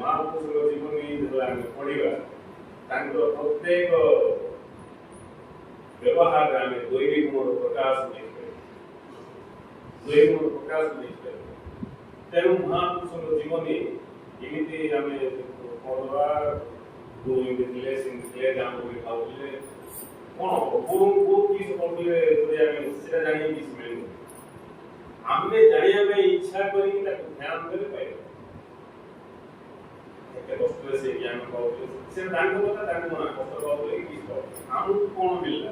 ମହାପୁରୁଷଙ୍କ ଜୀବନୀ ଯେତେବେଳେ ଆମେ ପଢିବା ତାଙ୍କର ପ୍ରତ୍ୟେକ ବ୍ୟବହାରରେ ଆମେ ଦୈବିକ ଗୁଣର ପ୍ରକାଶ ଦେଖିପାରିବା। ଦୈବିକ ଗୁଣର ପ୍ରକାଶ ଦେଖିପାରିବା। ତେଣୁ ମହାପୁରୁଷଙ୍କ ଜୀବନୀ ଏମିତି ଆମେ ପଢିବା, ଗୁରୁ ଏମିତି ଥିଲେ ସେମିତି ଥିଲେ ଗାଁ ବୋଲି ଖାଉଥିଲେ କଣ ଗୁରୁ ବହୁତ କିଛି କରୁଥିଲେ ଯଦି ଆମେ ସେଟା ଜାଣିକି କିଛି ମିଳିବ। ଆମେ ଜାଣିବା ପାଇଁ ଇଚ୍ଛା କରିକି ତାକୁ ଧ୍ୟାନ ଦେଲେ ପାଇବା। ଏତେ କଷ୍ଟରେ ସେ ଜ୍ଞାନ ପାଉଥିଲେ ସେ ତାଙ୍କ କଥା ତାଙ୍କୁ ମନା କଷ୍ଟ ପାଉଥିଲେ କି କିଛି ପାଉଥିଲେ। ଆମକୁ କଣ ମିଳିଲା?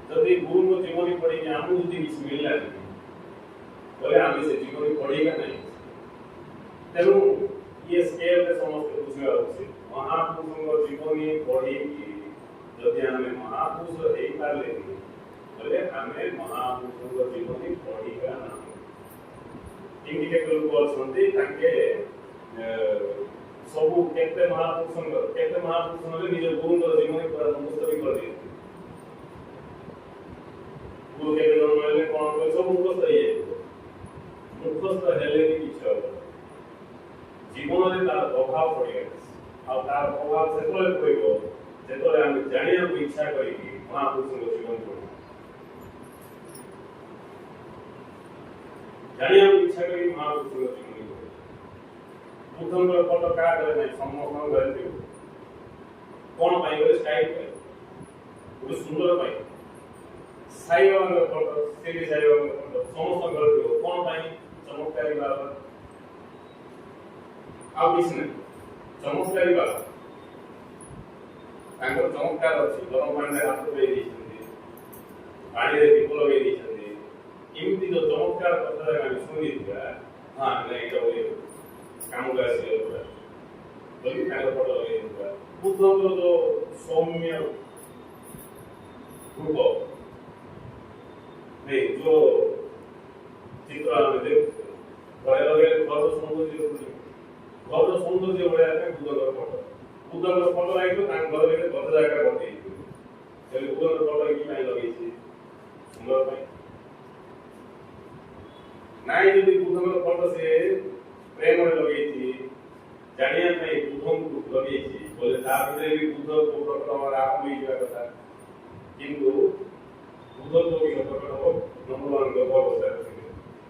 ଯଦି ଗୁରୁଙ୍କ ଜୀବନୀ ପଢିକି ଆମକୁ ଯଦି କିଛି ମିଳିଲାନି ବୋଲେ ଆମେ ସେ ଜୀବନୀ ପଢିବା ନାହିଁ। ତେଣୁ ଇଏ ସ୍କେଲରେ ସମସ୍ତେ ବୁଝିବା ଉଚିତ। ମହାପୁରୁଷଙ୍କ ଜୀବନୀ ପଢିକି ଯଦି ଆମେ ମହାପୁରୁଷ ହେଇପାରିଲେନି ବୋଲେ ଆମେ ମହାପୁରୁଷଙ୍କ ଜୀବନୀ ପଢିବା ନାହିଁ। ଏମିତି କେତେ ଲୋକ ଅଛନ୍ତି ତାଙ୍କେ ସବୁ କେତେ ମହାପୁରୁଷ ହେଲେ ନିଜ ଗୁରୁଙ୍କର ଜୀବନୀ ପୁରା ମୁଖସ୍ଥ ବି କରିଦିଅନ୍ତି। ଗୁରୁ କେତେ ଜଣ ହେଲେ କଣ କରେ ସବୁ ମୁଖସ୍ଥ ହେଇଯାଇଥିବ। ମୁଖସ୍ଥ ହେଲେ ବି କିଛି ହବ ଜୀବନରେ ତାର ପ୍ରଭାବ ପଡିବ। ଆଉ ତାର ପ୍ରଭାବ ସେତେବେଳେ ପଡିବ ଯେତେବେଳେ ଆମେ ଜାଣିବାକୁ ଇଚ୍ଛା କରିକି ମହାପୁରୁଷଙ୍କ ଜୀବନ ପଢିବା। ଜାଣିବାକୁ ଇଚ୍ଛା କରିକି ମହାପୁରୁଷଙ୍କ ଜୀବନ ପଢିବା। ବୁଦ୍ଧଙ୍କର ଫଟୋ କାହା ଘରେ ନାହିଁ, ସମସ୍ତଙ୍କ ଘରେ ଥିବ। କଣ ପାଇଁ ଗୋଟେ ଷ୍ଟାଇଲ ପାଇଁ, ଗୋଟେ ସୁନ୍ଦର ପାଇଁ। ସାଇବାବାଙ୍କ ଫଟୋ, ଶିରିଡି ସାଇବାବାଙ୍କ ଫଟୋ ସମସ୍ତଙ୍କ ଘରେ ଥିବ। କଣ ପାଇଁ? ଚମତ୍କାରୀ ବାବା। ଆଉ କିଛି ନାହିଁ, ଚମତ୍କାରୀ ବାବା। ତାଙ୍କର ଚମତ୍କାର ଅଛି। ଗରମ ପାଣିରେ ହାତ ଧୋଇ ଦେଇଛନ୍ତି, ପାଣିରେ ଦୀପ ଲଗେଇ ଦେଇଛନ୍ତି। ଏମିତି ଯୋଉ ଚମତ୍କାର କଥା ଆମେ ଶୁଣିଥିବା, ହଁ ଏଇଟା ବୋଲି କାମକୁ ଆସିବ ପୁରା ବୋଲି ତାଙ୍କର ଫଟୋ ଲଗେଇ ଦେଇଥିବା। ବୁଦ୍ଧଙ୍କର ଯୋଉ ସୌମ୍ୟ ରୂପ ଯୋଉ ଚିତ୍ର ଆମେ ଦେଖୁଛୁ, ଘରେ ଲଗେଇଲେ ଘରର ସୌନ୍ଦର୍ଯ୍ୟ ବଢେଇବା ପାଇଁ ବୁଦ୍ଧଙ୍କର ଫଟୋ। ବୁଦ୍ଧଙ୍କର ଫଟୋ ଲାଗିଥିବ ତାଙ୍କ ଘର ଭିତରେ ଗଛ ଜାଗା ବଞ୍ଚେଇଥିବ। ତେଣୁ ବୁଦ୍ଧଙ୍କର ଫଟୋ କି ପାଇଁ ଲଗେଇଛି? ସୁନ୍ଦର ପାଇଁ। ନାଇଁ ଯଦି ବୁଦ୍ଧଙ୍କର ଫଟୋ ସେ ପ୍ରେମରେ ଲଗେଇଛି, ଜାଣିବା ପାଇଁ ବୁଦ୍ଧଙ୍କୁ ଲଗେଇଛି ବୋଲେ ତା ଭିତରେ ବି ବୁଦ୍ଧ ପ୍ରକଟ ହବାର ଆରମ୍ଭ ହେଇଯିବା କଥା। କିନ୍ତୁ ବୁଦ୍ଧ ତ ବି ପ୍ରକଟ ହବ ନମ୍ବର ଲୋକ ଅବସ୍ଥାରେ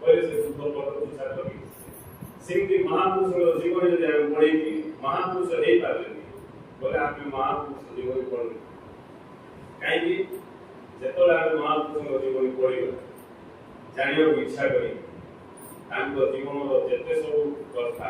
କହିଲେ ସେ ବୁଦ୍ଧ ଫଟୋକୁ ଛାଡ଼ି ଲଗେଇଛି। ସେମିତି ମହାପୁରୁଷଙ୍କ ଜୀବନ ଯଦି ଆମେ ପଢିକି ମହାପୁରୁଷ ହେଇପାରିଲେନି ବୋଲେ ଆମେ ମହାପୁରୁଷ ଜୀବନ ପଢିବୁ କାହିଁକି? ଯେତେବେଳେ ଆମେ ମହାପୁରୁଷଙ୍କ ଜୀବନ ପଢିବା, ଜାଣିବାକୁ ଇଚ୍ଛା କରି ତାଙ୍କ ଜୀବନର ଯେତେ ସବୁ କଥା